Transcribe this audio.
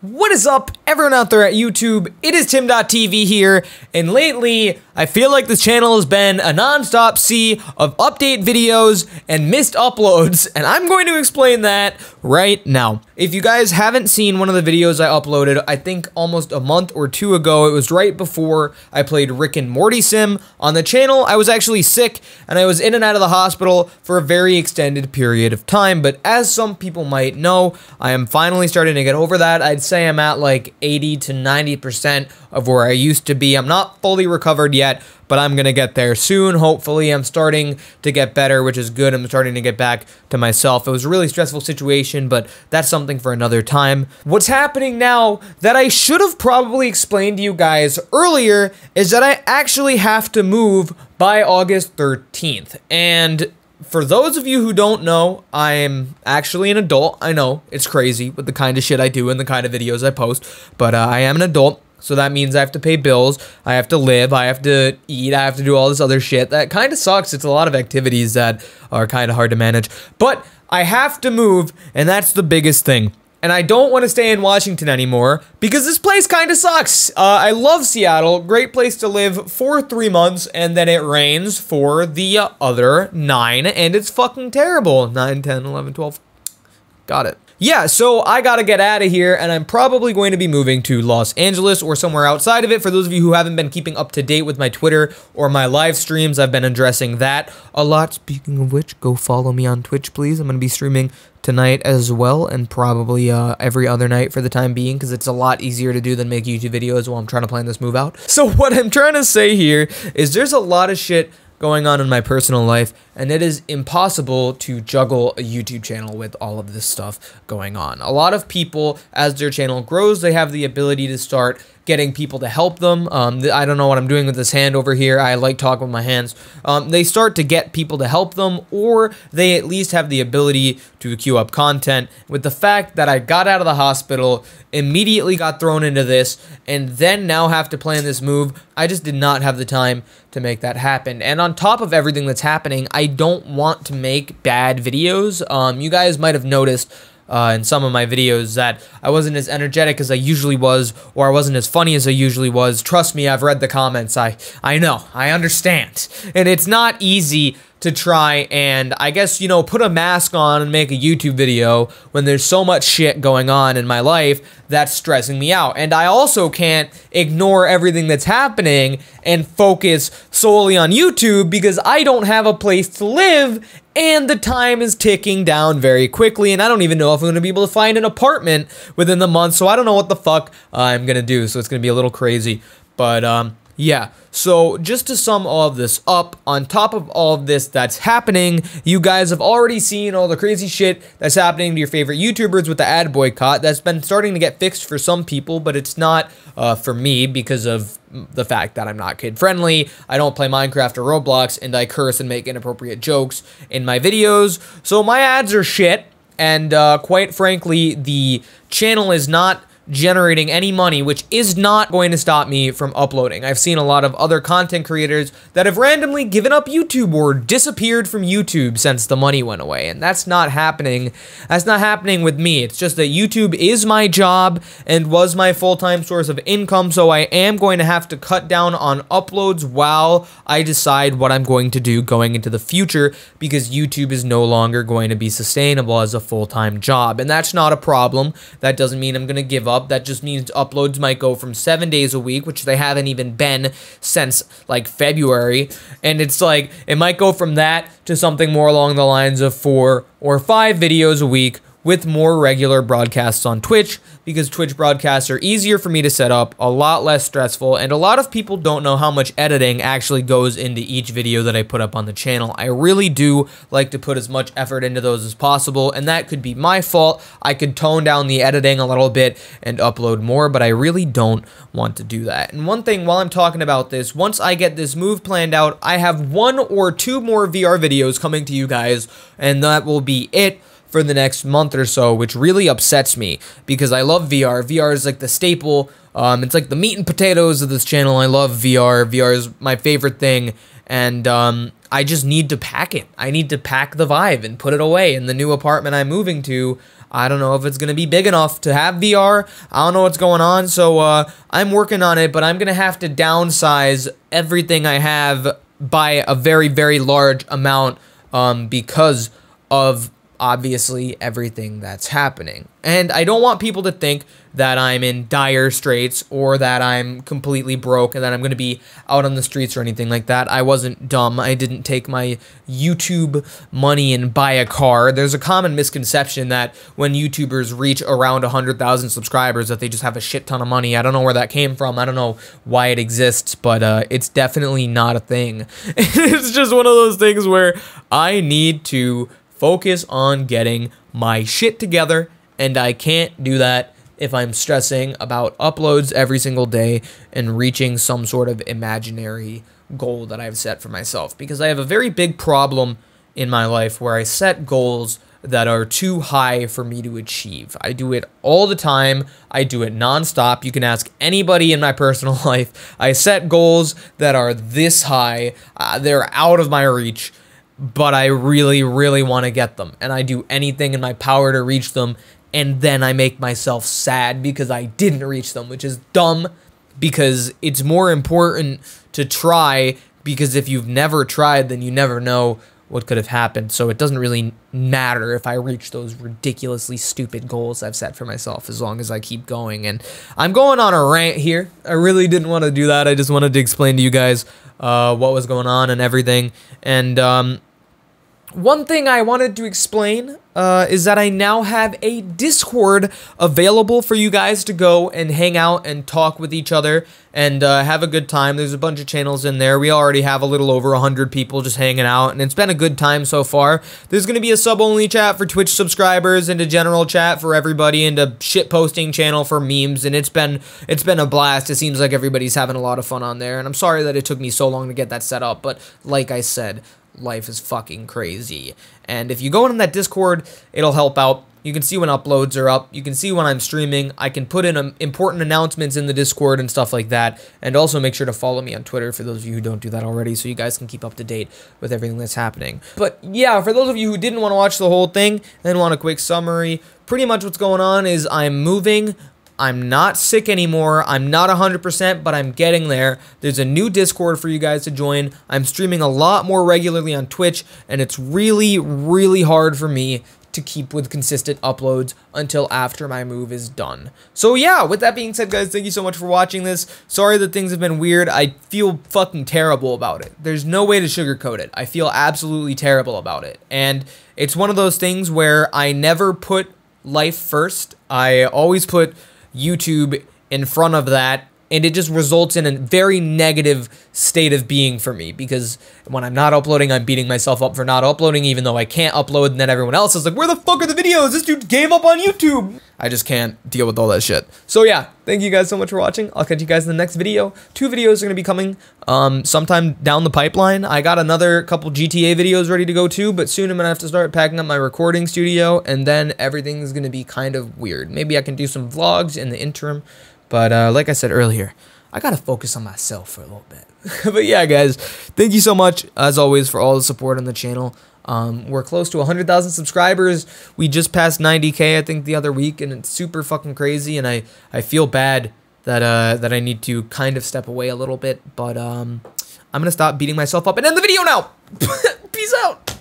What is up, everyone out there at YouTube? It is TimDotTV here, and lately, I feel like this channel has been a non-stop sea of update videos and missed uploads, and I'm going to explain that right now. If you guys haven't seen one of the videos I uploaded, I think almost a month or two ago, it was right before I played Rick and Morty Sim on the channel. I was actually sick, and I was in and out of the hospital for a very extended period of time, but as some people might know, I am finally starting to get over that. I'd say I'm at like 80 to 90% of where I used to be. I'm not fully recovered yet, but I'm gonna get there soon. Hopefully, I'm starting to get better, which is good. I'm starting to get back to myself. It was a really stressful situation, but that's something for another time. What's happening now that I should have probably explained to you guys earlier is that I actually have to move by August 13th. And for those of you who don't know, I'm actually an adult. I know, it's crazy with the kind of shit I do and the kind of videos I post, but I am an adult. So that means I have to pay bills, I have to live, I have to eat, I have to do all this other shit. That kind of sucks. It's a lot of activities that are kind of hard to manage. But I have to move, and that's the biggest thing. And I don't want to stay in Washington anymore because this place kind of sucks. I love Seattle, great place to live for 3 months, and then it rains for the other 9, and it's fucking terrible. 9, 10, 11, 12. Got it. Yeah, so I gotta get out of here, and I'm probably going to be moving to Los Angeles or somewhere outside of it. For those of you who haven't been keeping up to date with my Twitter or my live streams, I've been addressing that a lot. Speaking of which, go follow me on Twitch, please. I'm gonna be streaming tonight as well, and probably every other night for the time being, because it's a lot easier to do than make YouTube videos while I'm trying to plan this move out. So what I'm trying to say here is there's a lot of shit going on in my personal life, and it is impossible to juggle a YouTube channel with all of this stuff going on. A lot of people, as their channel grows, they have the ability to start getting people to help them. I don't know what I'm doing with this hand over here. I like talking with my hands. They start to get people to help them, or they at least have the ability to queue up content. With the fact that I got out of the hospital, immediately got thrown into this, and then now have to plan this move, I just did not have the time to make that happen. And on top of everything that's happening, I don't want to make bad videos. You guys might have noticed in some of my videos that I wasn't as energetic as I usually was, or I wasn't as funny as I usually was. Trust me, I've read the comments. I know, I understand. And it's not easy to try and, I guess, you know, put a mask on and make a YouTube video when there's so much shit going on in my life that's stressing me out. And I also can't ignore everything that's happening and focus solely on YouTube because I don't have a place to live and the time is ticking down very quickly, and I don't even know if I'm going to be able to find an apartment within the month, so I don't know what the fuck I'm going to do, so it's going to be a little crazy. But, yeah, so just to sum all of this up, on top of all of this that's happening, you guys have already seen all the crazy shit that's happening to your favorite YouTubers with the ad boycott. That's been starting to get fixed for some people, but it's not for me because of the fact that I'm not kid-friendly, I don't play Minecraft or Roblox, and I curse and make inappropriate jokes in my videos. So my ads are shit, and quite frankly, the channel is not generating any money, which is not going to stop me from uploading. I've seen a lot of other content creators that have randomly given up YouTube or disappeared from YouTube since the money went away, and that's not happening. That's not happening with me. It's just that YouTube is my job and was my full-time source of income, so I am going to have to cut down on uploads while I decide what I'm going to do going into the future, because YouTube is no longer going to be sustainable as a full-time job, and that's not a problem. That doesn't mean I'm going to give up. That just means uploads might go from 7 days a week, which they haven't even been since like February, and it's like it might go from that to something more along the lines of 4 or 5 videos a week with more regular broadcasts on Twitch, because Twitch broadcasts are easier for me to set up, a lot less stressful, and a lot of people don't know how much editing actually goes into each video that I put up on the channel. I really do like to put as much effort into those as possible, and that could be my fault. I could tone down the editing a little bit and upload more, but I really don't want to do that. And one thing while I'm talking about this, once I get this move planned out, I have 1 or 2 more VR videos coming to you guys, and that will be it for the next month or so, which really upsets me because I love VR. VR is like the staple. It's like the meat and potatoes of this channel. I love VR. VR is my favorite thing, and I just need to pack it. I need to pack the Vive and put it away in the new apartment I'm moving to. I don't know if it's going to be big enough to have VR. I don't know what's going on, so I'm working on it, but I'm going to have to downsize everything I have by a very, very large amount because of, obviously, everything that's happening. And I don't want people to think that I'm in dire straits or that I'm completely broke and that I'm going to be out on the streets or anything like that. I wasn't dumb. I didn't take my YouTube money and buy a car. There's a common misconception that when YouTubers reach around 100,000 subscribers that they just have a shit ton of money. I don't know where that came from. I don't know why it exists, but it's definitely not a thing. It's just one of those things where I need to focus on getting my shit together, and I can't do that if I'm stressing about uploads every single day and reaching some sort of imaginary goal that I've set for myself. Because I have a very big problem in my life where I set goals that are too high for me to achieve. I do it all the time. I do it nonstop. You can ask anybody in my personal life. I set goals that are this high. They're out of my reach, but I really, really want to get them. And I do anything in my power to reach them. And then I make myself sad because I didn't reach them, which is dumb because it's more important to try, because if you've never tried, then you never know what could have happened. So it doesn't really matter if I reach those ridiculously stupid goals I've set for myself, as long as I keep going. And I'm going on a rant here. I really didn't want to do that. I just wanted to explain to you guys what was going on and everything. And one thing I wanted to explain is that I now have a Discord available for you guys to go and hang out and talk with each other and have a good time. There's a bunch of channels in there. We already have a little over 100 people just hanging out, and it's been a good time so far. There's going to be a sub-only chat for Twitch subscribers and a general chat for everybody and a shit-posting channel for memes, and it's been a blast. It seems like everybody's having a lot of fun on there, and I'm sorry that it took me so long to get that set up, but like I said, life is fucking crazy. And if you go in that Discord, it'll help out. You can see when uploads are up. You can see when I'm streaming. I can put in important announcements in the Discord and stuff like that. And also make sure to follow me on Twitter for those of you who don't do that already, so you guys can keep up to date with everything that's happening. But yeah, for those of you who didn't want to watch the whole thing and want a quick summary, pretty much what's going on is I'm moving. I'm not sick anymore. I'm not 100%, but I'm getting there. There's a new Discord for you guys to join. I'm streaming a lot more regularly on Twitch, and it's really, really hard for me to keep with consistent uploads until after my move is done. So yeah, with that being said, guys, thank you so much for watching this. Sorry that things have been weird. I feel fucking terrible about it. There's no way to sugarcoat it. I feel absolutely terrible about it. And it's one of those things where I never put life first. I always put YouTube in front of that, and it just results in a very negative state of being for me, because when I'm not uploading, I'm beating myself up for not uploading, even though I can't upload, and then everyone else is like, where the fuck are the videos? This dude gave up on YouTube. I just can't deal with all that shit. So yeah, thank you guys so much for watching. I'll catch you guys in the next video. 2 videos are going to be coming sometime down the pipeline. I got another couple GTA videos ready to go too, but soon I'm going to have to start packing up my recording studio, and then everything's going to be kind of weird. Maybe I can do some vlogs in the interim, but like I said earlier, I gotta focus on myself for a little bit. But yeah, guys, thank you so much, as always, for all the support on the channel. We're close to 100,000 subscribers. We just passed 90K, I think, the other week, and it's super fucking crazy, and I feel bad that I need to kind of step away a little bit, but I'm gonna stop beating myself up and end the video now. Peace out.